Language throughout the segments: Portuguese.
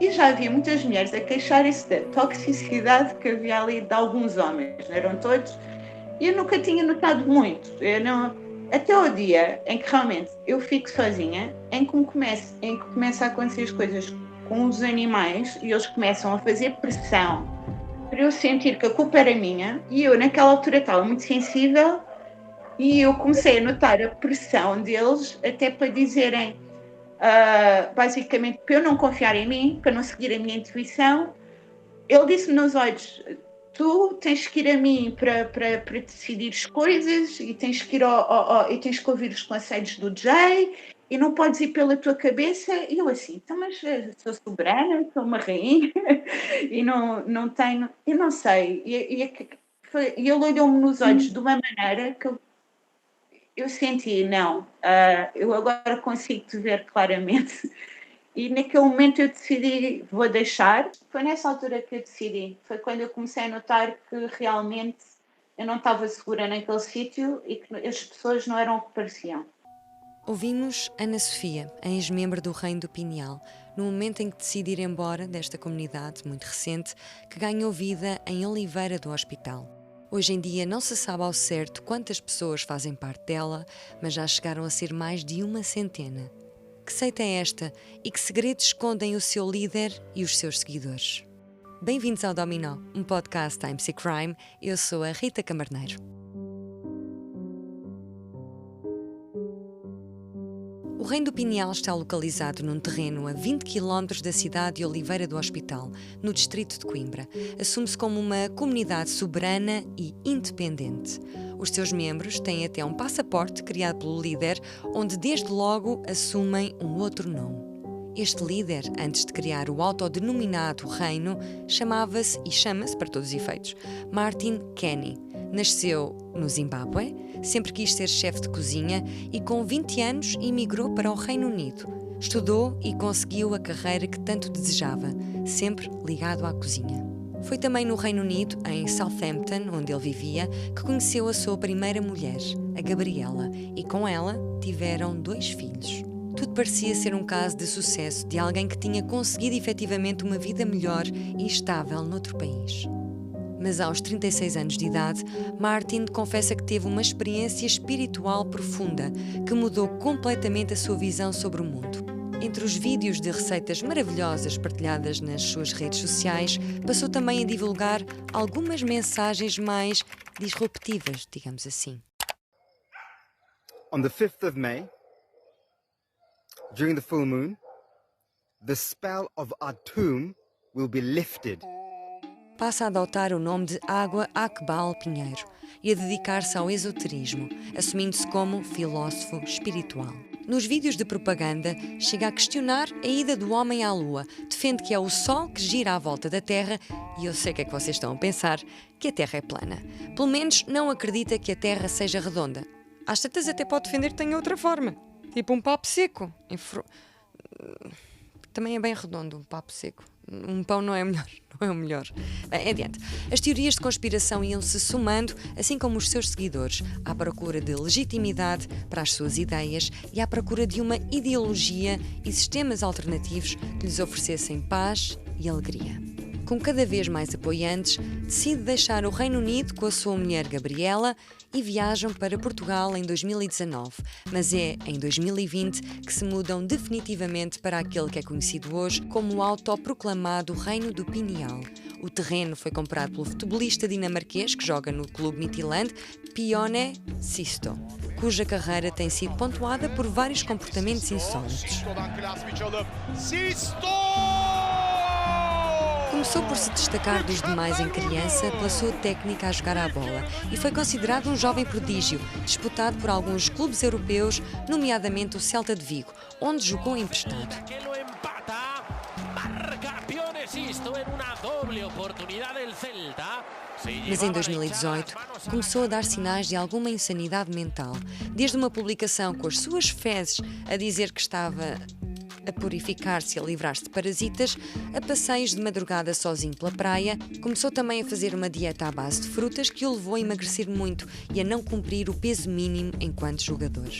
E já havia muitas mulheres a queixarem-se da toxicidade que havia ali de alguns homens, não eram todos, e eu nunca tinha notado muito. Até o dia em que realmente eu fico sozinha, em que começa a acontecer as coisas com os animais e eles começam a fazer pressão para eu sentir que a culpa era minha, e eu naquela altura estava muito sensível e eu comecei a notar a pressão deles até para dizerem, basicamente, para eu não confiar em mim, para não seguir a minha intuição. Ele disse-me nos olhos: tu tens que ir a mim para decidir as coisas e tens que ir e tens que ouvir os conselhos do Jay e não podes ir pela tua cabeça. E eu assim, então, mas sou soberana, sou uma rainha e não tenho, eu não sei. E ele olhou-me nos olhos de uma maneira que eu senti, não, eu agora consigo te ver claramente. E naquele momento eu decidi, vou deixar. Foi nessa altura que eu decidi. Foi quando eu comecei a notar que realmente eu não estava segura naquele sítio e que as pessoas não eram o que pareciam. Ouvimos Ana Sofia, ex-membro do Reino do Pinhal, no momento em que decide ir embora desta comunidade muito recente que ganhou vida em Oliveira do Hospital. Hoje em dia não se sabe ao certo quantas pessoas fazem parte dela, mas já chegaram a ser mais de 100. Que seita é esta e que segredos escondem o seu líder e os seus seguidores? Bem-vindos ao Dominó, um podcast da MC Crime. Eu sou a Rita Camarneiro. O Reino do Pinhal está localizado num terreno a 20 km da cidade de Oliveira do Hospital, no distrito de Coimbra. Assume-se como uma comunidade soberana e independente. Os seus membros têm até um passaporte criado pelo líder, onde desde logo assumem um outro nome. Este líder, antes de criar o autodenominado reino, chamava-se e chama-se, para todos os efeitos, Martin Kenny. Nasceu no Zimbábue, sempre quis ser chefe de cozinha e com 20 anos emigrou para o Reino Unido. Estudou e conseguiu a carreira que tanto desejava, sempre ligado à cozinha. Foi também no Reino Unido, em Southampton, onde ele vivia, que conheceu a sua primeira mulher, a Gabriela, e com ela tiveram 2 filhos. Tudo parecia ser um caso de sucesso de alguém que tinha conseguido efetivamente uma vida melhor e estável noutro país. Mas aos 36 anos de idade, Martin confessa que teve uma experiência espiritual profunda que mudou completamente a sua visão sobre o mundo. Entre os vídeos de receitas maravilhosas partilhadas nas suas redes sociais, passou também a divulgar algumas mensagens mais disruptivas, digamos assim. On the 5th of May, during the full moon, the spell of Atum will be lifted. Passa a adotar o nome de Água Akbal Pinheiro e a dedicar-se ao esoterismo, assumindo-se como filósofo espiritual. Nos vídeos de propaganda, chega a questionar a ida do homem à Lua, defende que é o Sol que gira à volta da Terra e eu sei o que é que vocês estão a pensar, que a Terra é plana. Pelo menos não acredita que a Terra seja redonda. Às tantas até pode defender que tenha outra forma, tipo um papo seco. Também é bem redondo um papo seco. Um pão não é melhor, não é o melhor. Bem, adiante. As teorias de conspiração iam-se somando, assim como os seus seguidores, à procura de legitimidade para as suas ideias e à procura de uma ideologia e sistemas alternativos que lhes oferecessem paz e alegria. Com cada vez mais apoiantes, decide deixar o Reino Unido com a sua mulher Gabriela e viajam para Portugal em 2019, mas é em 2020 que se mudam definitivamente para aquele que é conhecido hoje como o autoproclamado Reino do Pinhal. O terreno foi comprado pelo futebolista dinamarquês que joga no clube Midtjylland, Pione Sisto, cuja carreira tem sido pontuada por vários comportamentos insólitos. Começou por se destacar dos demais em criança pela sua técnica a jogar à bola e foi considerado um jovem prodígio, disputado por alguns clubes europeus, nomeadamente o Celta de Vigo, onde jogou emprestado. Mas em 2018 começou a dar sinais de alguma insanidade mental, desde uma publicação com as suas fezes a dizer que estava a purificar-se e a livrar-se de parasitas, a passeios de madrugada sozinho pela praia, começou também a fazer uma dieta à base de frutas que o levou a emagrecer muito e a não cumprir o peso mínimo enquanto jogador.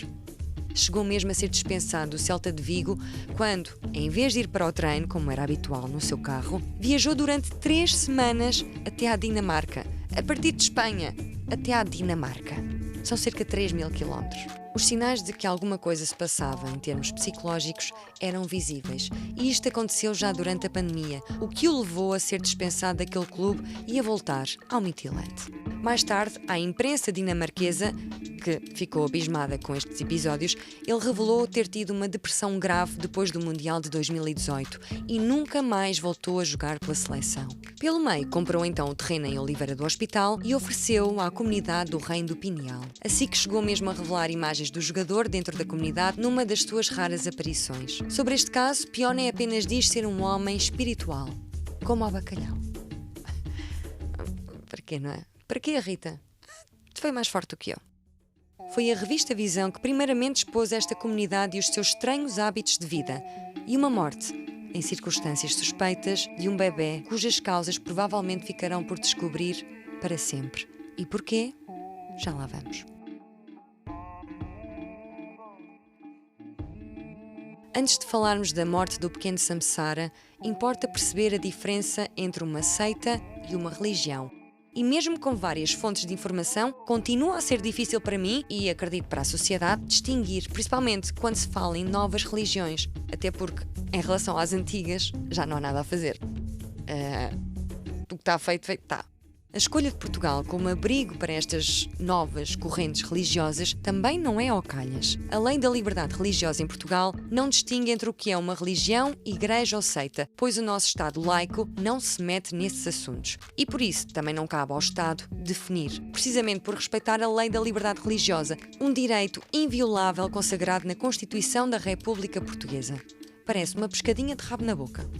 Chegou mesmo a ser dispensado do Celta de Vigo quando, em vez de ir para o treino, como era habitual no seu carro, viajou durante 3 semanas até à Dinamarca, a partir de Espanha até à Dinamarca. São cerca de 3.000 quilómetros. Os sinais de que alguma coisa se passava em termos psicológicos eram visíveis, e isto aconteceu já durante a pandemia, o que o levou a ser dispensado daquele clube e a voltar ao Midtjylland. Mais tarde, à imprensa dinamarquesa, que ficou abismada com estes episódios, ele revelou ter tido uma depressão grave depois do Mundial de 2018 e nunca mais voltou a jogar pela seleção. Pelo meio, comprou então o terreno em Oliveira do Hospital e ofereceu-o à comunidade do Reino do Pinhal. Assim que chegou mesmo a revelar imagens do jogador dentro da comunidade numa das suas raras aparições. Sobre este caso, Pione apenas diz ser um homem espiritual, como ao bacalhau. Para quê, não é? Para quê, Rita? Tu foi mais forte do que eu. Foi a revista Visão que primeiramente expôs esta comunidade e os seus estranhos hábitos de vida e uma morte, em circunstâncias suspeitas, de um bebê cujas causas provavelmente ficarão por descobrir para sempre. E porquê? Já lá vamos. Antes de falarmos da morte do pequeno Samsara, importa perceber a diferença entre uma seita e uma religião. E mesmo com várias fontes de informação, continua a ser difícil para mim, e acredito para a sociedade, distinguir, principalmente quando se fala em novas religiões, até porque, em relação às antigas, já não há nada a fazer. O que está feito, está. A escolha de Portugal como abrigo para estas novas correntes religiosas também não é ao calhas. A lei da liberdade religiosa em Portugal não distingue entre o que é uma religião, igreja ou seita, pois o nosso Estado laico não se mete nesses assuntos. E por isso também não cabe ao Estado definir, precisamente por respeitar a lei da liberdade religiosa, um direito inviolável consagrado na Constituição da República Portuguesa. Parece uma pescadinha de rabo na boca.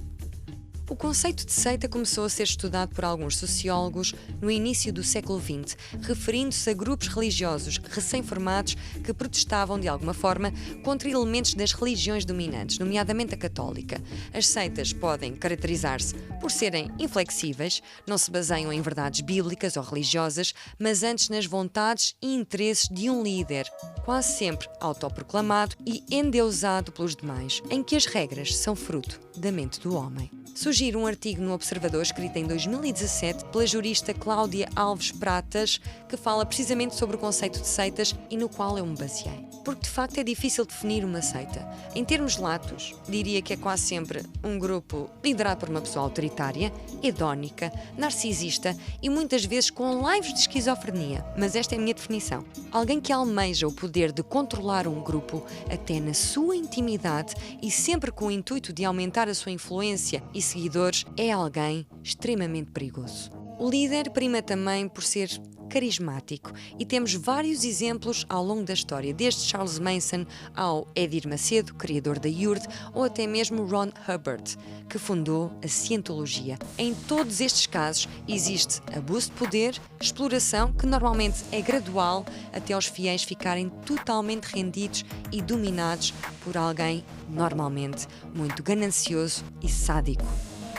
O conceito de seita começou a ser estudado por alguns sociólogos no início do século XX, referindo-se a grupos religiosos recém-formados que protestavam de alguma forma contra elementos das religiões dominantes, nomeadamente a católica. As seitas podem caracterizar-se por serem inflexíveis, não se baseiam em verdades bíblicas ou religiosas, mas antes nas vontades e interesses de um líder, quase sempre autoproclamado e endeusado pelos demais, em que as regras são fruto da mente do homem. Sugiro um artigo no Observador escrito em 2017 pela jurista Cláudia Alves Pratas, que fala precisamente sobre o conceito de seitas e no qual eu me baseei. Porque de facto é difícil definir uma seita. Em termos latos, diria que é quase sempre um grupo liderado por uma pessoa autoritária, hedónica, narcisista e muitas vezes com laivos de esquizofrenia. Mas esta é a minha definição. Alguém que almeja o poder de controlar um grupo até na sua intimidade e sempre com o intuito de aumentar a sua influência e seguidores é alguém extremamente perigoso. O líder prima também por ser carismático e temos vários exemplos ao longo da história, desde Charles Manson ao Edir Macedo, criador da URD, ou até mesmo Ron Hubbard, que fundou a Cientologia. Em todos estes casos existe abuso de poder, exploração, que normalmente é gradual até os fiéis ficarem totalmente rendidos e dominados por alguém normalmente muito ganancioso e sádico.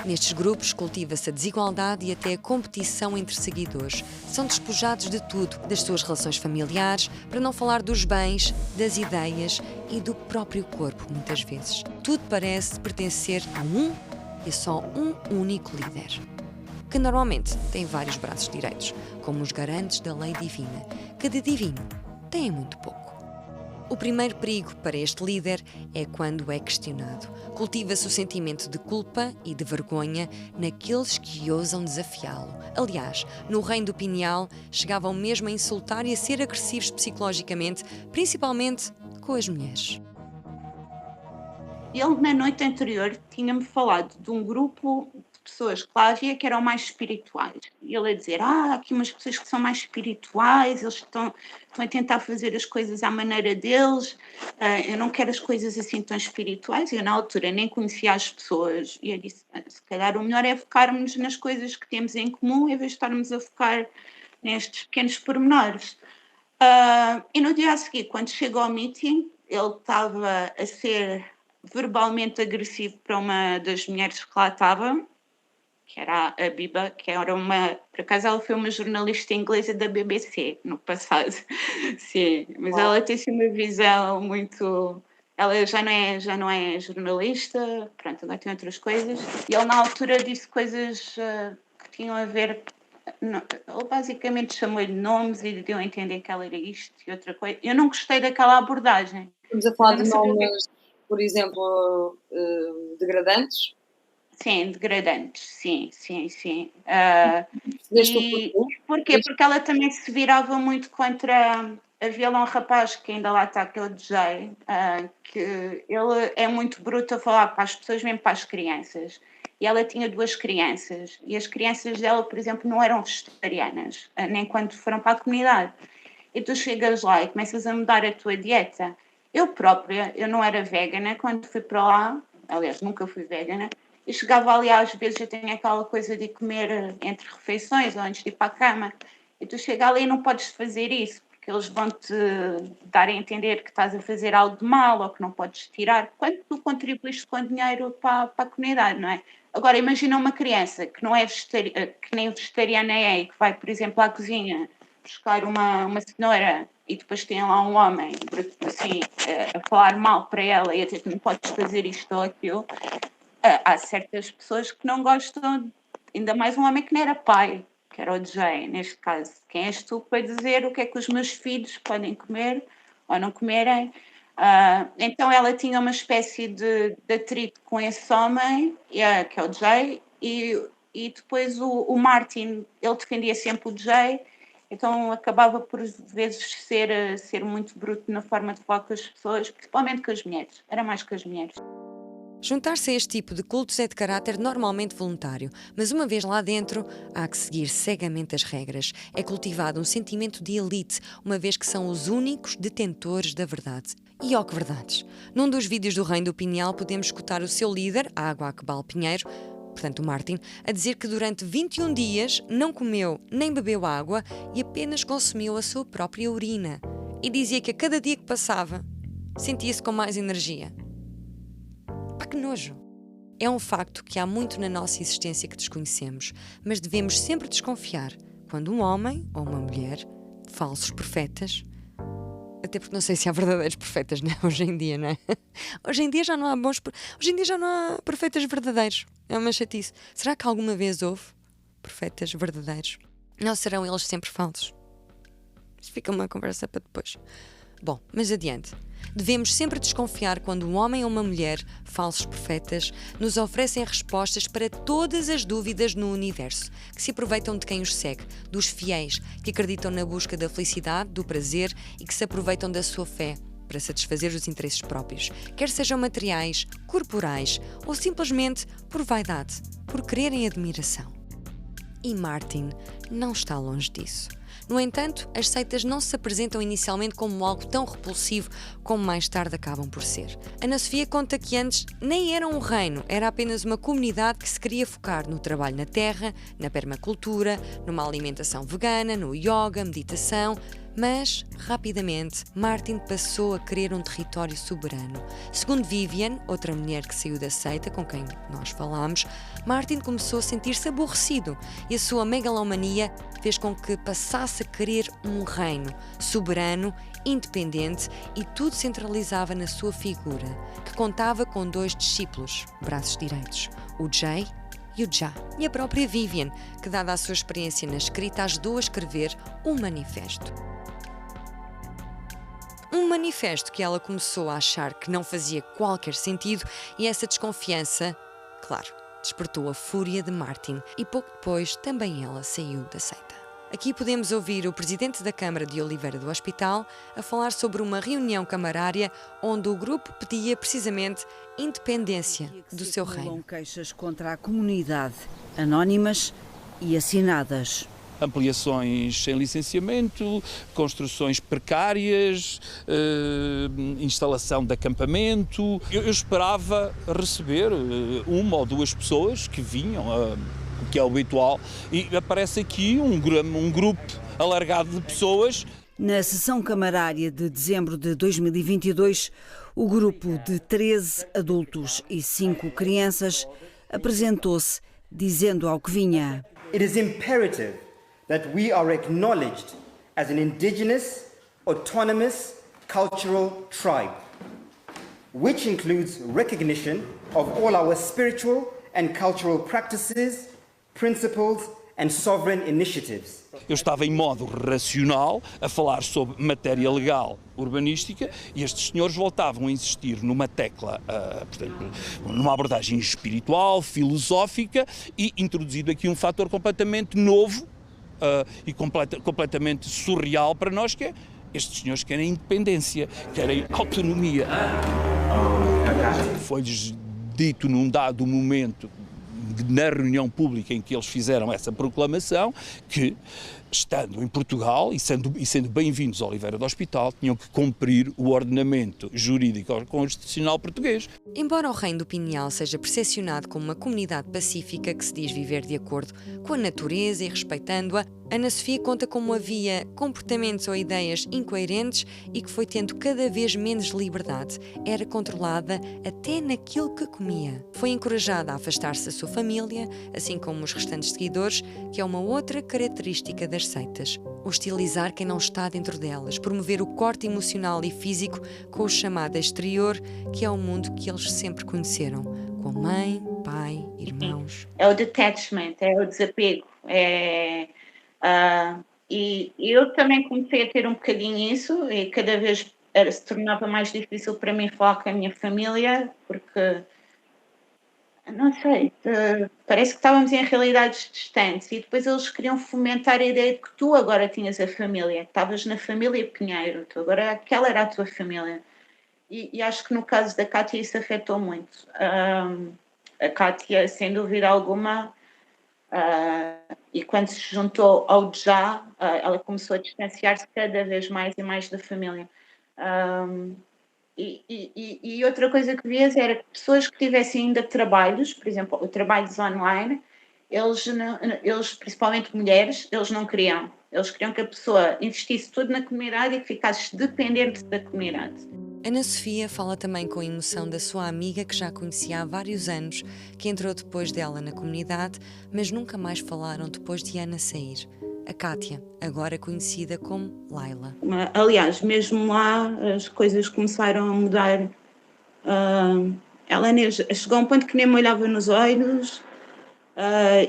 Nestes grupos cultiva-se a desigualdade e até a competição entre seguidores. São despojados de tudo, das suas relações familiares, para não falar dos bens, das ideias e do próprio corpo, muitas vezes. Tudo parece pertencer a um e só um único líder, que normalmente tem vários braços direitos, como os garantes da lei divina, que de divino tem muito pouco. O primeiro perigo para este líder é quando é questionado. Cultiva-se o sentimento de culpa e de vergonha naqueles que ousam desafiá-lo. Aliás, no Reino do Pinhal, chegavam mesmo a insultar e a ser agressivos psicologicamente, principalmente com as mulheres. Ele, na noite anterior, tinha-me falado de um grupo de pessoas que lá havia que eram mais espirituais. E ele a dizer, há aqui umas pessoas que são mais espirituais, eles estão a tentar fazer as coisas à maneira deles, eu não quero as coisas assim tão espirituais. Eu, na altura, nem conhecia as pessoas. E eu disse, se calhar o melhor é focarmos nas coisas que temos em comum, em vez de estarmos a focar nestes pequenos pormenores. E no dia a seguir, quando chegou ao meeting, ele estava a ser verbalmente agressivo para uma das mulheres que lá estava, que era a Biba, que era por acaso ela foi uma jornalista inglesa da BBC no passado, sim, mas ela tem assim uma visão muito, ela já não é jornalista, pronto, agora tem outras coisas, e ele na altura disse coisas que tinham a ver, ele basicamente chamou-lhe nomes e deu a entender que ela era isto e outra coisa. Eu não gostei daquela abordagem. Estamos a falar de nomes, por exemplo, degradantes? Sim, degradantes, sim. E porquê? Porque ela também se virava muito contra. Havia lá um rapaz que ainda lá está, que é o DJ, que ele é muito bruto a falar para as pessoas, mesmo para as crianças. E ela tinha 2 crianças, e as crianças dela, por exemplo, não eram vegetarianas, nem quando foram para a comunidade. E tu chegas lá e começas a mudar a tua dieta. Eu própria, eu não era vegana quando fui para lá, aliás, nunca fui vegana, e chegava ali, às vezes eu tenho aquela coisa de comer entre refeições ou antes de ir para a cama, e tu chegas ali e não podes fazer isso, porque eles vão-te dar a entender que estás a fazer algo de mal ou que não podes tirar, quando tu contribuíste com dinheiro para a comunidade, não é? Agora, imagina uma criança que não é que nem vegetariana é, e que vai, por exemplo, à cozinha buscar uma cenoura e depois tem lá um homem assim, a falar mal para ela e a dizer que não podes fazer isto ou aquilo. Há certas pessoas que não gostam, ainda mais um homem que não era pai, que era o Jay, neste caso. Quem és tu para dizer o que é que os meus filhos podem comer ou não comerem? Então ela tinha uma espécie de atrito com esse homem, que é o Jay, e depois o Martin, ele defendia sempre o Jay, então acabava por vezes ser muito bruto na forma de falar com as pessoas, principalmente com as mulheres, era mais com as mulheres. Juntar-se a este tipo de cultos é de caráter normalmente voluntário, mas uma vez lá dentro, há que seguir cegamente as regras. É cultivado um sentimento de elite, uma vez que são os únicos detentores da verdade. E ó que verdades! Num dos vídeos do Reino do Pinhal podemos escutar o seu líder, Água Aquebal Pinheiro, portanto o Martin, a dizer que durante 21 dias não comeu nem bebeu água e apenas consumiu a sua própria urina. E dizia que a cada dia que passava, sentia-se com mais energia. Pá, que nojo! É um facto que há muito na nossa existência que desconhecemos, mas devemos sempre desconfiar quando um homem ou uma mulher, falsos profetas, até porque não sei se há verdadeiros profetas, né? Hoje em dia, não é? Hoje em dia já não há hoje em dia já não há profetas verdadeiros. É uma chatice. Será que alguma vez houve profetas verdadeiros? Não serão eles sempre falsos? Isto fica uma conversa para depois. Bom, mas adiante. Devemos sempre desconfiar quando um homem ou uma mulher, falsos profetas, nos oferecem respostas para todas as dúvidas no universo, que se aproveitam de quem os segue, dos fiéis, que acreditam na busca da felicidade, do prazer e que se aproveitam da sua fé para satisfazer os interesses próprios, quer sejam materiais, corporais ou simplesmente por vaidade, por quererem admiração. E Martin não está longe disso. No entanto, as seitas não se apresentam inicialmente como algo tão repulsivo como mais tarde acabam por ser. Ana Sofia conta que antes nem era um reino, era apenas uma comunidade que se queria focar no trabalho na terra, na permacultura, numa alimentação vegana, no yoga, meditação. Mas, rapidamente, Martin passou a querer um território soberano. Segundo Vivian, outra mulher que saiu da seita com quem nós falámos, Martin começou a sentir-se aborrecido e a sua megalomania fez com que passasse a querer um reino soberano, independente, e tudo centralizava na sua figura, que contava com 2 discípulos, braços direitos, o Jay e o Ja. E a própria Vivian, que dada a sua experiência na escrita, ajudou a escrever um manifesto. Um manifesto que ela começou a achar que não fazia qualquer sentido e essa desconfiança, claro, despertou a fúria de Martin e pouco depois também ela saiu da seita. Aqui podemos ouvir o presidente da Câmara de Oliveira do Hospital a falar sobre uma reunião camarária onde o grupo pedia precisamente independência do seu reino. Queixas contra a comunidade, anónimas e assinadas. Ampliações sem licenciamento, construções precárias, instalação de acampamento. Eu esperava receber 1 ou 2 pessoas que vinham, o que é o habitual, e aparece aqui um grupo alargado de pessoas. Na sessão camarária de dezembro de 2022, o grupo de 13 adultos e 5 crianças apresentou-se dizendo ao que vinha: It is imperative that we are acknowledged as an indigenous, autonomous, cultural tribe, which includes recognition of all our spiritual and cultural practices, principles and sovereign initiatives. Eu estava em modo racional a falar sobre matéria legal urbanística e estes senhores voltavam a insistir numa tecla, portanto, numa abordagem espiritual, filosófica e introduzido aqui um fator completamente novo e completamente surreal para nós, que é estes senhores querem independência, querem autonomia. Foi-lhes dito num dado momento, na reunião pública em que eles fizeram essa proclamação, que, estando em Portugal e sendo bem-vindos a Oliveira do Hospital, tinham que cumprir o ordenamento jurídico constitucional português. Embora o Reino do Pinhal seja percepcionado como uma comunidade pacífica que se diz viver de acordo com a natureza e respeitando-a, Ana Sofia conta como havia comportamentos ou ideias incoerentes e que foi tendo cada vez menos liberdade. Era controlada até naquilo que comia. Foi encorajada a afastar-se da sua família, assim como os restantes seguidores, que é uma outra característica das seitas. Hostilizar quem não está dentro delas, promover o corte emocional e físico com o chamado exterior, que é o mundo que eles sempre conheceram, com mãe, pai, irmãos. É o detachment, é o desapego, e eu também comecei a ter um bocadinho isso e cada vez se tornava mais difícil para mim falar com a minha família, porque, não sei, parece que estávamos em realidades distantes e depois eles queriam fomentar a ideia de que tu agora tinhas a família, que estavas na família Pinheiro, tu agora aquela era a tua família. E acho que no caso da Kátia isso afetou muito. A Kátia, sem dúvida alguma, e quando se juntou ao Já, ela começou a distanciar-se cada vez mais e mais da família. E outra coisa que vias era que pessoas que tivessem ainda trabalhos, por exemplo, trabalhos online, eles, principalmente mulheres, eles não queriam. Eles queriam que a pessoa investisse tudo na comunidade e que ficasse dependente da comunidade. Ana Sofia fala também com emoção da sua amiga que já conhecia há vários anos, que entrou depois dela na comunidade, mas nunca mais falaram depois de Ana sair. A Kátia, agora conhecida como Laila. Aliás, mesmo lá as coisas começaram a mudar. Ela chegou a um ponto que nem me olhava nos olhos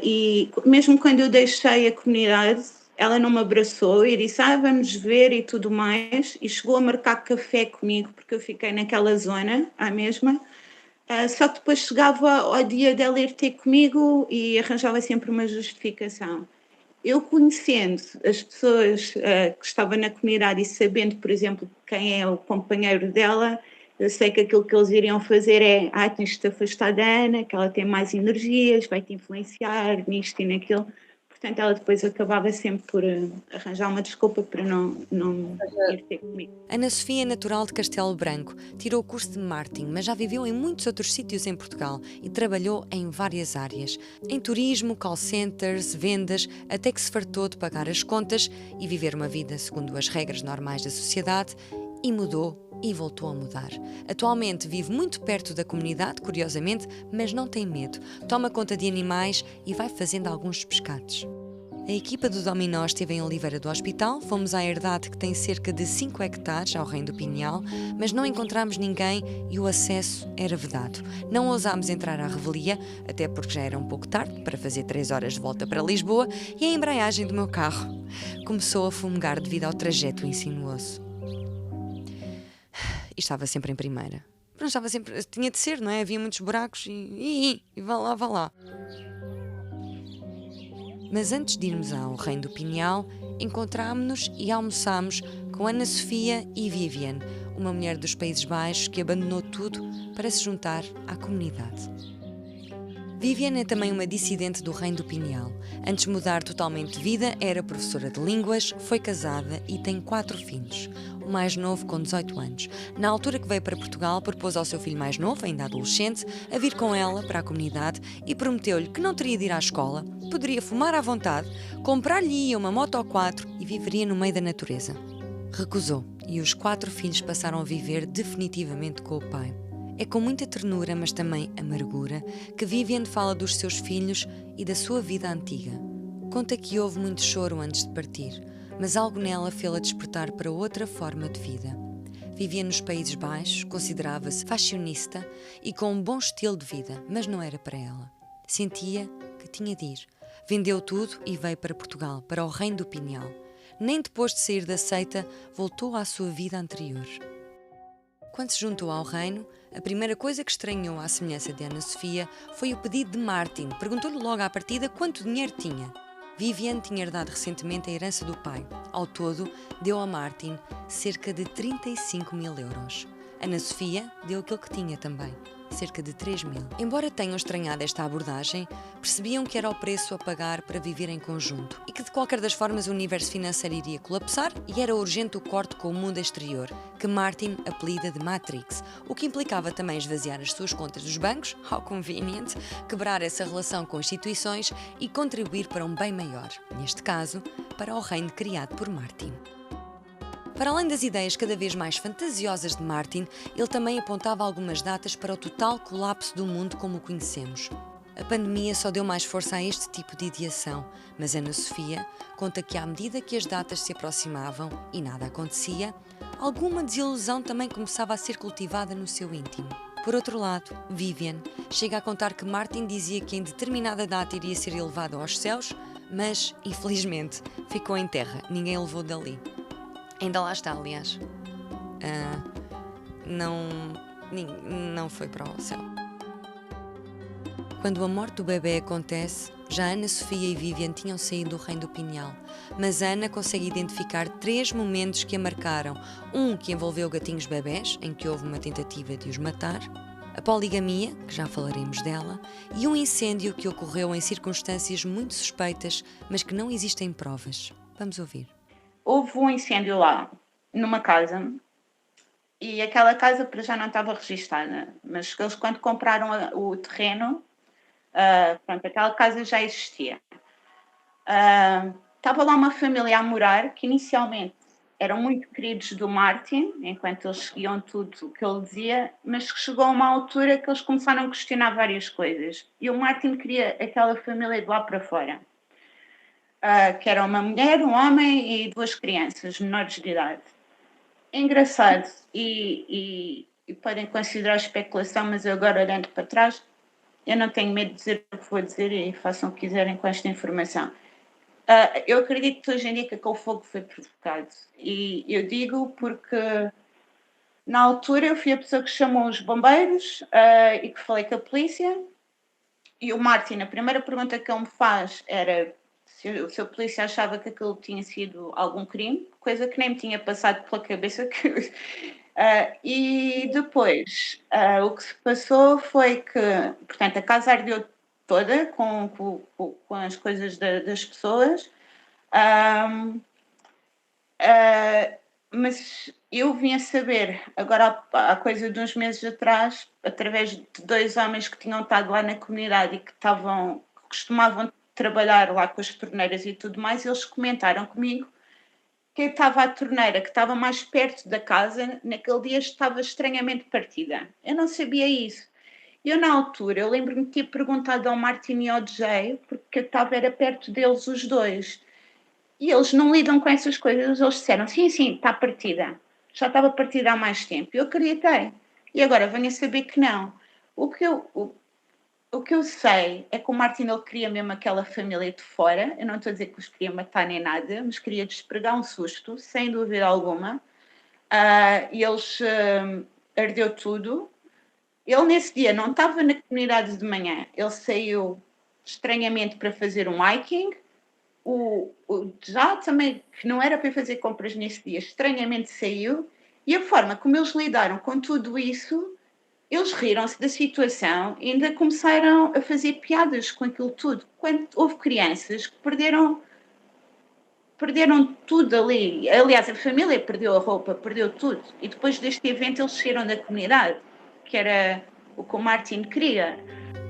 e mesmo quando eu deixei a comunidade, ela não me abraçou e disse, vamos ver e tudo mais, e chegou a marcar café comigo, porque eu fiquei naquela zona, à mesma, só que depois chegava ao dia dela ir ter comigo e arranjava sempre uma justificação. Eu conhecendo as pessoas que estavam na comunidade e sabendo, por exemplo, quem é o companheiro dela, eu sei que aquilo que eles iriam fazer é, tens de te afastar da Ana, que ela tem mais energias, vai-te influenciar nisto e naquilo. Portanto, ela depois acabava sempre por arranjar uma desculpa para não ir ter comigo. Ana Sofia é natural de Castelo Branco, tirou o curso de marketing, mas já viveu em muitos outros sítios em Portugal e trabalhou em várias áreas. Em turismo, call centers, vendas, até que se fartou de pagar as contas e viver uma vida segundo as regras normais da sociedade e mudou e voltou a mudar. Atualmente vive muito perto da comunidade, curiosamente, mas não tem medo. Toma conta de animais e vai fazendo alguns pescados. A equipa do Dominó esteve em Oliveira do Hospital, fomos à herdade que tem cerca de 5 hectares ao Reino do Pinhal, mas não encontramos ninguém e o acesso era vedado. Não ousámos entrar à revelia, até porque já era um pouco tarde para fazer 3 horas de volta para Lisboa e a embreagem do meu carro começou a fumegar devido ao trajeto insinuoso. E estava sempre em primeira. Não estava sempre, tinha de ser, não é? Havia muitos buracos e vá lá. Mas antes de irmos ao Reino do Pinhal, encontrámo-nos e almoçámos com Ana Sofia e Vivian, uma mulher dos Países Baixos que abandonou tudo para se juntar à comunidade. Vivian é também uma dissidente do Reino do Pinhal. Antes de mudar totalmente de vida, era professora de línguas, foi casada e tem 4 filhos. O mais novo com 18 anos. Na altura que veio para Portugal, propôs ao seu filho mais novo, ainda adolescente, a vir com ela para a comunidade e prometeu-lhe que não teria de ir à escola, poderia fumar à vontade, comprar-lhe uma Moto 4 e viveria no meio da natureza. Recusou e os 4 filhos passaram a viver definitivamente com o pai. É com muita ternura, mas também amargura, que Vivian fala dos seus filhos e da sua vida antiga. Conta que houve muito choro antes de partir, mas algo nela fê-la despertar para outra forma de vida. Vivia nos Países Baixos, considerava-se fashionista e com um bom estilo de vida, mas não era para ela. Sentia que tinha de ir. Vendeu tudo e veio para Portugal, para o Reino do Pinhal. Nem depois de sair da seita, voltou à sua vida anterior. Quando se juntou ao reino, a primeira coisa que estranhou à semelhança de Ana Sofia foi o pedido de Martin. Perguntou-lhe logo à partida quanto dinheiro tinha. Vivian tinha herdado recentemente a herança do pai. Ao todo, deu a Martin cerca de 35 mil euros. Ana Sofia deu aquilo que tinha também, cerca de 3 mil. Embora tenham estranhado esta abordagem, percebiam que era o preço a pagar para viver em conjunto e que de qualquer das formas o universo financeiro iria colapsar e era urgente o corte com o mundo exterior, que Martin apelida de Matrix, o que implicava também esvaziar as suas contas dos bancos, how convenient, quebrar essa relação com instituições e contribuir para um bem maior, neste caso, para o reino criado por Martin. Para além das ideias cada vez mais fantasiosas de Martin, ele também apontava algumas datas para o total colapso do mundo como o conhecemos. A pandemia só deu mais força a este tipo de ideação, mas Ana Sofia conta que à medida que as datas se aproximavam e nada acontecia, alguma desilusão também começava a ser cultivada no seu íntimo. Por outro lado, Vivian chega a contar que Martin dizia que em determinada data iria ser elevado aos céus, mas, infelizmente, ficou em terra, ninguém o levou dali. Ainda lá está, aliás. Não foi para o céu. Quando a morte do bebê acontece, já Ana Sofia e Vivian tinham saído do Reino do Pinhal, mas Ana consegue identificar 3 momentos que a marcaram. Um que envolveu gatinhos bebés, em que houve uma tentativa de os matar, a poligamia, que já falaremos dela, e um incêndio que ocorreu em circunstâncias muito suspeitas, mas que não existem provas. Vamos ouvir. Houve um incêndio lá, numa casa, e aquela casa para já não estava registada, mas eles quando compraram o terreno, pronto, aquela casa já existia. Estava lá uma família a morar, que inicialmente eram muito queridos do Martin, enquanto eles seguiam tudo o que ele dizia, mas chegou a uma altura que eles começaram a questionar várias coisas, e o Martin queria aquela família de lá para fora. Que era uma mulher, um homem e 2 crianças menores de idade. É engraçado e podem considerar especulação, mas eu agora olhando para trás, eu não tenho medo de dizer o que vou dizer e façam o que quiserem com esta informação. Eu acredito que hoje em dia que aquele fogo foi provocado e eu digo porque na altura eu fui a pessoa que chamou os bombeiros e que falei com a polícia e o Martin, a primeira pergunta que ele me faz era se a polícia achava que aquilo tinha sido algum crime, coisa que nem me tinha passado pela cabeça. E depois, o que se passou foi que, portanto, a casa ardeu toda com as coisas das pessoas, mas eu vim a saber, agora há coisa de uns meses atrás, através de 2 homens que tinham estado lá na comunidade e que costumavam trabalhar lá com as torneiras e tudo mais, eles comentaram comigo que estava a torneira que estava mais perto da casa, naquele dia estava estranhamente partida. Eu não sabia isso. Eu, na altura, eu lembro-me de ter perguntado ao Martin e ao Jay, porque era perto deles os 2. E eles não lidam com essas coisas. Eles disseram, sim, está partida. Já estava partida há mais tempo. Eu acreditei. E agora venho a saber que não. O que eu sei é que o Martin ele queria mesmo aquela família de fora. Eu não estou a dizer que os queria matar nem nada, mas queria despregar um susto, sem dúvida alguma. E eles ardeu tudo. Ele nesse dia não estava na comunidade de manhã. Ele saiu estranhamente para fazer um hiking. Já também, que não era para fazer compras nesse dia, estranhamente saiu. E a forma como eles lidaram com tudo isso... Eles riram-se da situação e ainda começaram a fazer piadas com aquilo tudo. Quando houve crianças que perderam tudo ali. Aliás, a família perdeu a roupa, perdeu tudo. E depois deste evento eles saíram da comunidade, que era o que o Martin queria.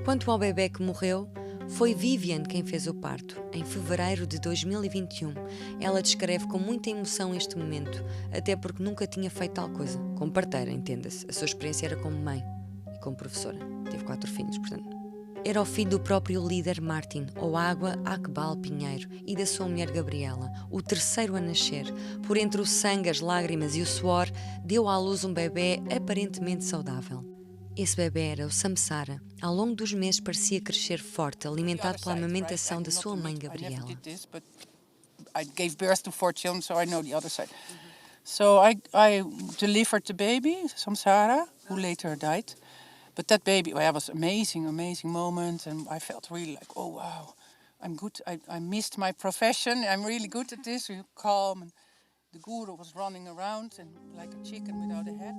Quanto ao bebê que morreu, foi Vivian quem fez o parto, em fevereiro de 2021. Ela descreve com muita emoção este momento, até porque nunca tinha feito tal coisa. Como parteira, entenda-se. A sua experiência era como mãe. como professora. Teve 4 filhos, portanto. Era o filho do próprio líder Martin, ou Água Akbal Pinheiro, e da sua mulher Gabriela, o terceiro a nascer. Por entre o sangue, as lágrimas e o suor, deu à luz um bebê aparentemente saudável. Esse bebê era o Samsara. Ao longo dos meses parecia crescer forte, alimentado pela amamentação da sua mãe Gabriela. I gave birth to 4 children, so I know the other side. So I delivered the baby, Samsara, who later died. But that baby, well, it was amazing moment, and I felt really like, oh wow, I'm good. I missed my profession. I'm really good at this. Really calm, and the guru was running around and like a chicken without a head.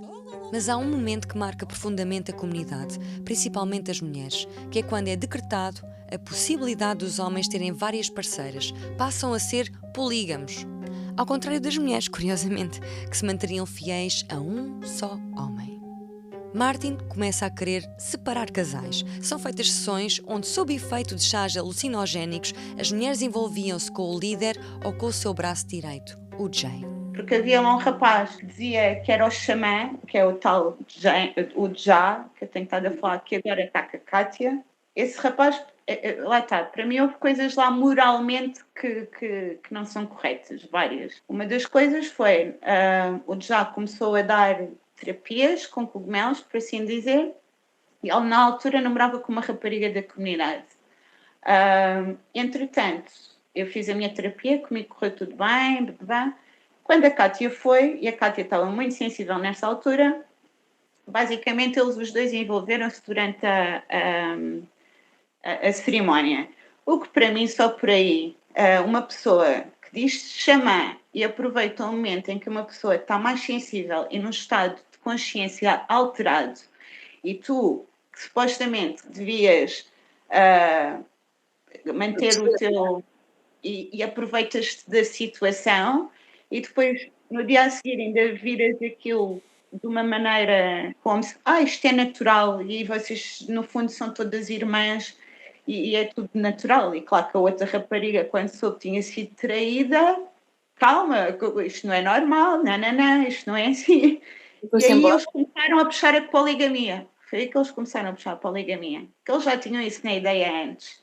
Mas há um momento que marca profundamente a comunidade, principalmente as mulheres, que é quando é decretado a possibilidade dos homens terem várias parceiras, passam a ser polígamos. Ao contrário das mulheres, curiosamente, que se manteriam fiéis a um só homem. Martin começa a querer separar casais. São feitas sessões onde, sob efeito de chás alucinogénicos, as mulheres envolviam-se com o líder ou com o seu braço direito, o Jay. Porque havia lá um rapaz que dizia que era o xamã, que é o tal Jay, o Já, que eu tenho estado a falar, que agora está com a Kátia. Esse rapaz, lá está, para mim houve coisas lá moralmente que não são corretas, várias. Uma das coisas foi, o Já começou a dar terapias com cogumelos, por assim dizer, e ele na altura namorava com uma rapariga da comunidade. Entretanto, eu fiz a minha terapia, comigo correu tudo bem. Quando a Kátia foi, e a Kátia estava muito sensível nessa altura, basicamente eles os dois envolveram-se durante a cerimónia. O que para mim, só por aí, uma pessoa que diz xamã e aproveita um momento em que uma pessoa está mais sensível e num estado de consciência alterado, e tu, que supostamente devias manter o teu... e aproveitas-te da situação, e depois, no dia a seguir, ainda viras aquilo de uma maneira como se, isto é natural, e vocês, no fundo, são todas irmãs, e é tudo natural. E claro que a outra rapariga, quando soube que tinha sido traída, calma, isto não é normal, não, isto não é assim. E aí eles começaram a puxar a poligamia. Foi aí que eles começaram a puxar a poligamia. Que eles já tinham isso na ideia antes.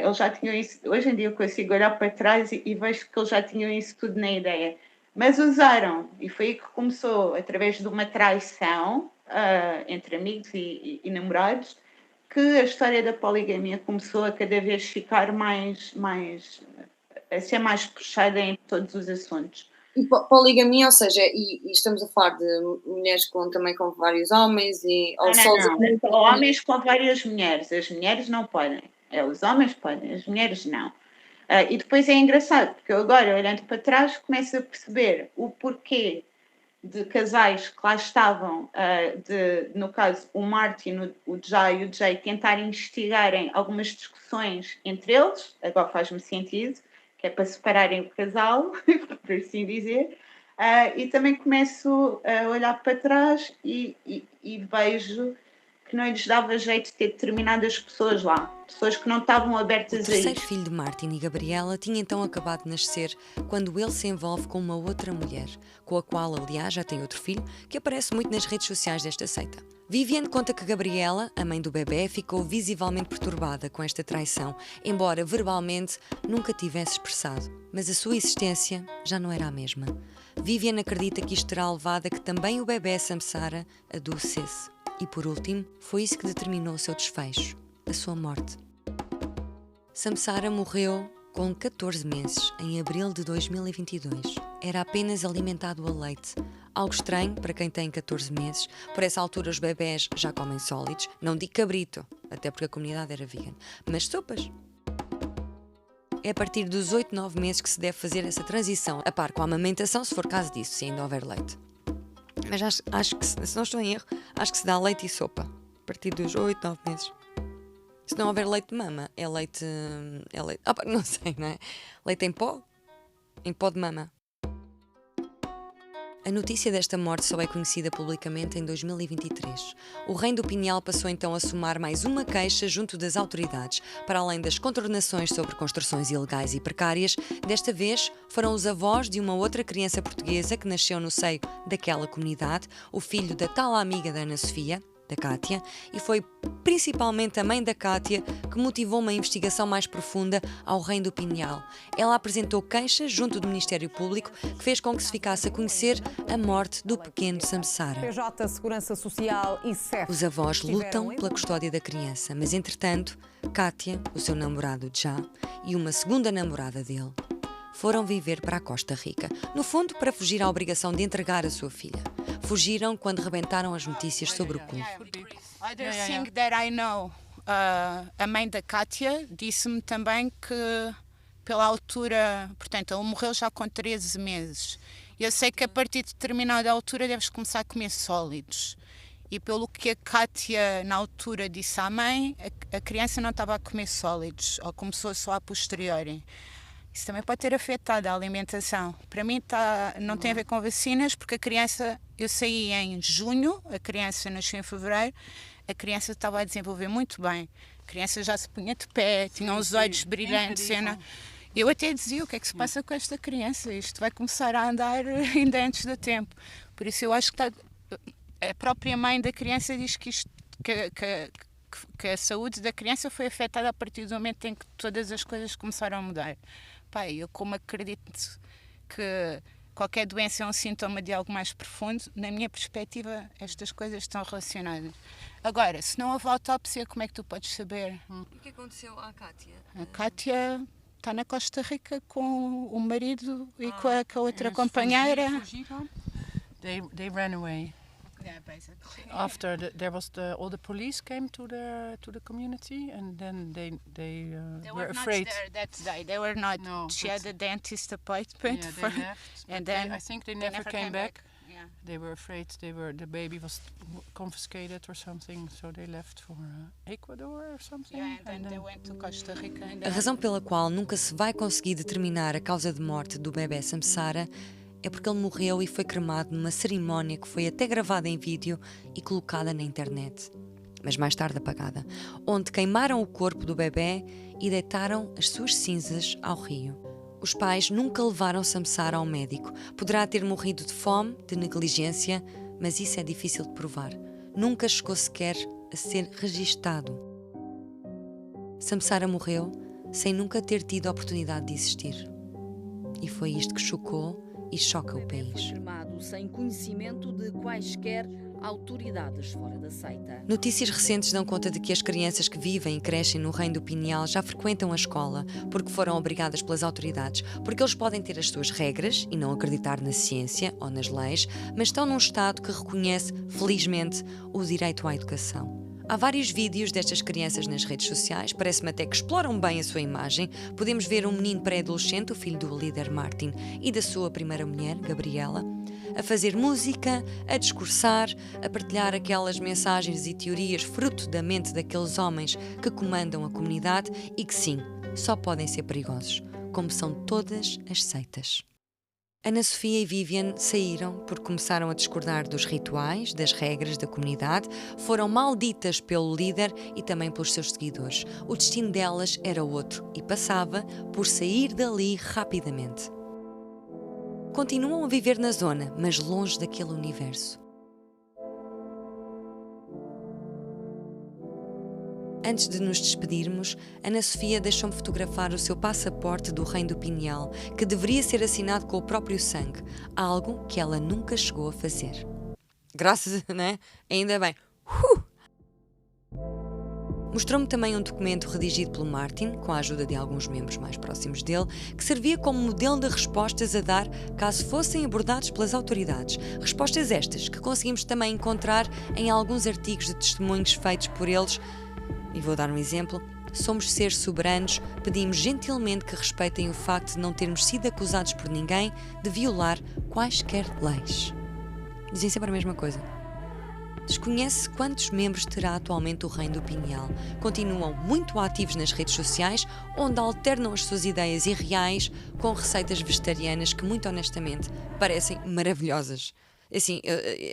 Eles já tinham isso, hoje em dia eu consigo olhar para trás e vejo que eles já tinham isso tudo na ideia. Mas usaram, e foi aí que começou, através de uma traição entre amigos e namorados, que a história da poligamia começou a cada vez ficar a ser mais puxada em todos os assuntos. E poligamia, ou seja, e estamos a falar de mulheres também com vários homens e não, homens com várias mulheres. As mulheres não podem. Os homens podem, as mulheres não. E depois é engraçado, porque eu agora, olhando para trás, começo a perceber o porquê de casais que lá estavam, no caso, o Martin, o Jai e o Jay, tentarem investigarem algumas discussões entre eles, agora faz-me sentido, que é para separarem o casal, por assim dizer, e também começo a olhar para trás e vejo que não lhes dava jeito de ter determinadas pessoas lá, pessoas que não estavam abertas a isso. O terceiro filho de Martin e Gabriela tinha então acabado de nascer quando ele se envolve com uma outra mulher, com a qual, aliás, já tem outro filho, que aparece muito nas redes sociais desta seita. Viviane conta que Gabriela, a mãe do bebê, ficou visivelmente perturbada com esta traição, embora verbalmente nunca tivesse expressado. Mas a sua existência já não era a mesma. Viviane acredita que isto terá levado a que também o bebê Samsara adoecesse. E por último, foi isso que determinou o seu desfecho, a sua morte. Samsara morreu com 14 meses, em abril de 2022. Era apenas alimentado a leite. Algo estranho para quem tem 14 meses. Por essa altura os bebés já comem sólidos. Não digo cabrito, até porque a comunidade era vegan, mas sopas. É a partir dos 8, 9 meses que se deve fazer essa transição, a par com a amamentação, se for caso disso, se ainda houver leite. Mas acho que, se não estou em erro, acho que se dá leite e sopa. A partir dos 8, 9 meses. Se não houver leite de mama, é leite... não sei, não é? Leite em pó de mama. A notícia desta morte só é conhecida publicamente em 2023. O Reino do Pinhal passou então a somar mais uma queixa junto das autoridades. Para além das contornações sobre construções ilegais e precárias, desta vez foram os avós de uma outra criança portuguesa que nasceu no seio daquela comunidade, o filho da tal amiga da Ana Sofia, da Kátia, e foi principalmente a mãe da Kátia que motivou uma investigação mais profunda ao Reino do Pinhal. Ela apresentou queixas junto do Ministério Público, que fez com que se ficasse a conhecer a morte do pequeno Samsara. PJ, Segurança Social e CEF. Os avós lutam pela custódia da criança, mas entretanto, Kátia, o seu namorado Já e uma segunda namorada dele foram viver para a Costa Rica, no fundo para fugir à obrigação de entregar a sua filha. Fugiram quando rebentaram as notícias sobre o clube. Other thing that I know, a mãe da Kátia disse-me também que pela altura, portanto, ele morreu já com 13 meses. Eu sei que a partir de determinada altura deves começar a comer sólidos. E pelo que a Kátia na altura disse à mãe, a criança não estava a comer sólidos, ou começou só a posteriori. Isso também pode ter afetado a alimentação. Para mim não tem a ver com vacinas, porque a criança, eu saí em junho, a criança nasceu em fevereiro, a criança estava a desenvolver muito bem. A criança já se punha de pé, tinha os olhos brilhantes. Eu até dizia, o que é que se passa com esta criança? Isto vai começar a andar ainda antes do tempo. Por isso eu acho que a própria mãe da criança diz que a saúde da criança foi afetada a partir do momento em que todas as coisas começaram a mudar. Pai, eu como acredito que qualquer doença é um sintoma de algo mais profundo, na minha perspectiva estas coisas estão relacionadas. Agora, se não houve autópsia, como é que tu podes saber? O que aconteceu à Kátia? A Kátia está na Costa Rica com o marido e com a outra companheira. They ran away. Yeah, basically. After all the police came to the community, and then they were afraid. Not there that day. They were not. No, she had a dentist appointment, yeah, they left, and then I think they never came back. Yeah. They were afraid. The baby was confiscated or something, so they left for Ecuador or something. Yeah, and then they went to Costa Rica. A razão pela qual nunca se vai conseguir determinar a causa de morte do bebê Samsara é porque ele morreu e foi cremado numa cerimónia que foi até gravada em vídeo e colocada na internet, mas mais tarde apagada, onde queimaram o corpo do bebê e deitaram as suas cinzas ao rio. Os pais nunca levaram Samsara ao médico. Poderá ter morrido de fome, de negligência, mas isso é difícil de provar. Nunca chegou sequer a ser registado. Samsara morreu sem nunca ter tido a oportunidade de existir. E foi isto que chocou e choca o país. Foi cremado sem conhecimento de quaisquer autoridades fora da seita. Notícias recentes dão conta de que as crianças que vivem e crescem no Reino do Pinhal já frequentam a escola porque foram obrigadas pelas autoridades, porque eles podem ter as suas regras e não acreditar na ciência ou nas leis, mas estão num Estado que reconhece, felizmente, o direito à educação. Há vários vídeos destas crianças nas redes sociais, parece-me até que exploram bem a sua imagem. Podemos ver um menino pré-adolescente, o filho do líder Martin, e da sua primeira mulher, Gabriela, a fazer música, a discursar, a partilhar aquelas mensagens e teorias fruto da mente daqueles homens que comandam a comunidade e que, sim, só podem ser perigosos, como são todas as seitas. Ana Sofia e Vivian saíram porque começaram a discordar dos rituais, das regras da comunidade, foram malditas pelo líder e também pelos seus seguidores. O destino delas era outro e passava por sair dali rapidamente. Continuam a viver na zona, mas longe daquele universo. Antes de nos despedirmos, Ana Sofia deixou-me fotografar o seu passaporte do Reino do Pinhal, que deveria ser assinado com o próprio sangue, algo que ela nunca chegou a fazer. Graças, né? Ainda bem. Mostrou-me também um documento redigido pelo Martin, com a ajuda de alguns membros mais próximos dele, que servia como modelo de respostas a dar caso fossem abordados pelas autoridades. Respostas estas que conseguimos também encontrar em alguns artigos de testemunhos feitos por eles. E vou dar um exemplo. Somos seres soberanos, pedimos gentilmente que respeitem o facto de não termos sido acusados por ninguém de violar quaisquer leis. Dizem sempre a mesma coisa. Desconhece quantos membros terá atualmente o Reino do Pinhal. Continuam muito ativos nas redes sociais, onde alternam as suas ideias irreais com receitas vegetarianas que, muito honestamente, parecem maravilhosas. Assim,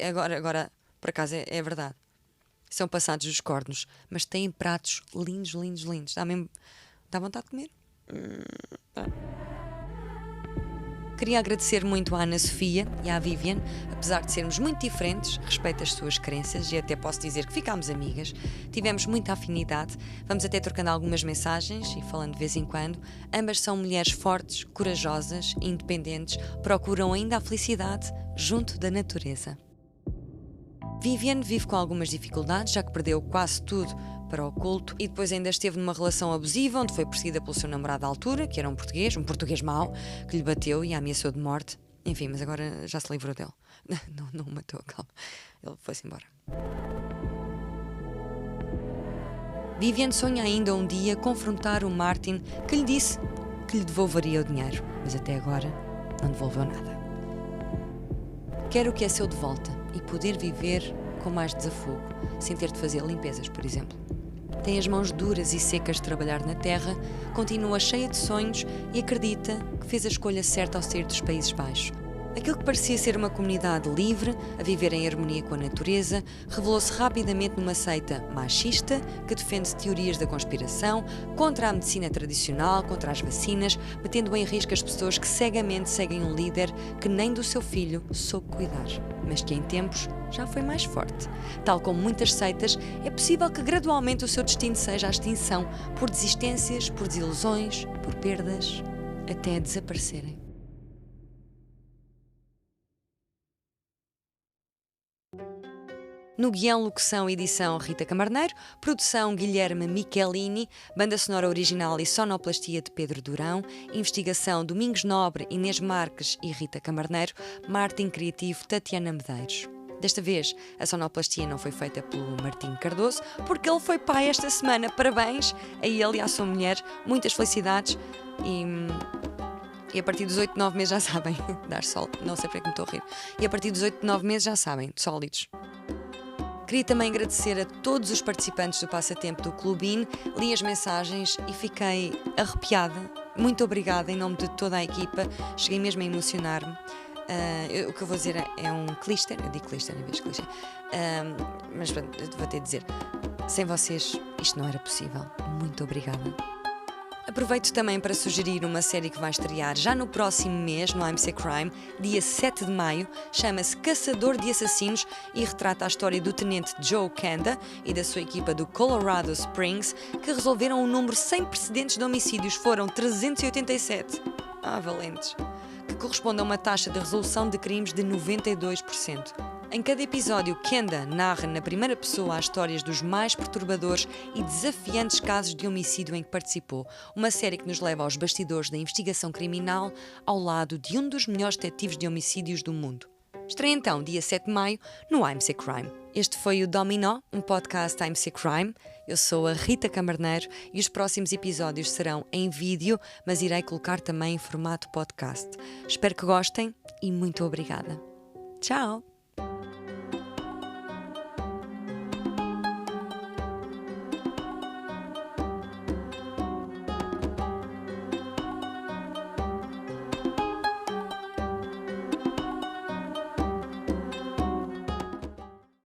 agora por acaso, é verdade. São passados os cornos, mas têm pratos lindos, lindos, lindos. Dá vontade de comer? queria agradecer muito à Ana Sofia e à Vivian, apesar de sermos muito diferentes, respeito as suas crenças e até posso dizer que ficámos amigas, tivemos muita afinidade, vamos até trocando algumas mensagens e falando de vez em quando. Ambas são mulheres fortes, corajosas e independentes, procuram ainda a felicidade junto da natureza. Vivian vive com algumas dificuldades, já que perdeu quase tudo para o culto e depois ainda esteve numa relação abusiva onde foi perseguida pelo seu namorado à altura, que era um português mau, que lhe bateu e a ameaçou de morte. Enfim, mas agora já se livrou dele. Não o matou, calma. Ele foi-se embora. Vivian sonha ainda um dia confrontar o Martin, que lhe disse que lhe devolveria o dinheiro, mas até agora não devolveu nada. Quer o que é seu de volta e poder viver com mais desafogo, sem ter de fazer limpezas, por exemplo. Tem as mãos duras e secas de trabalhar na terra, continua cheia de sonhos e acredita que fez a escolha certa ao sair dos Países Baixos. Aquilo que parecia ser uma comunidade livre, a viver em harmonia com a natureza, revelou-se rapidamente numa seita machista que defende teorias da conspiração, contra a medicina tradicional, contra as vacinas, metendo em risco as pessoas que cegamente seguem um líder que nem do seu filho soube cuidar, mas que em tempos já foi mais forte. Tal como muitas seitas, é possível que gradualmente o seu destino seja a extinção, por desistências, por desilusões, por perdas, até desaparecerem. No guião, locução e edição Rita Camarneiro, produção Guilherme Michelini, banda sonora original e sonoplastia de Pedro Durão, investigação Domingos Nobre, Inês Marques e Rita Camarneiro, marketing criativo Tatiana Medeiros. Desta vez, a sonoplastia não foi feita pelo Martim Cardoso, porque ele foi pai esta semana. Parabéns a ele e à sua mulher, muitas felicidades e a partir dos 8, 9 meses já sabem dar sol. Não sei porque é que me estou a rir. E a partir dos 8, 9 meses já sabem, sólidos. Queria também agradecer a todos os participantes do Passatempo do Clubin, li as mensagens e fiquei arrepiada. Muito obrigada em nome de toda a equipa, cheguei mesmo a emocionar-me. O que eu vou dizer é um clister, eu digo clister em vez de clichê, mas pronto, vou ter de dizer, sem vocês isto não era possível. Muito obrigada. Aproveito também para sugerir uma série que vai estrear já no próximo mês no AMC Crime, dia 7 de maio, chama-se Caçador de Assassinos e retrata a história do tenente Joe Kanda e da sua equipa do Colorado Springs, que resolveram um número sem precedentes de homicídios, foram 387. Valentes. Que corresponde a uma taxa de resolução de crimes de 92%. Em cada episódio, Kenda narra na primeira pessoa as histórias dos mais perturbadores e desafiantes casos de homicídio em que participou. Uma série que nos leva aos bastidores da investigação criminal ao lado de um dos melhores detetives de homicídios do mundo. Estreia então, dia 7 de maio, no AMC Crime. Este foi o Dominó, um podcast AMC Crime. Eu sou a Rita Camarneiro e os próximos episódios serão em vídeo, mas irei colocar também em formato podcast. Espero que gostem e muito obrigada. Tchau!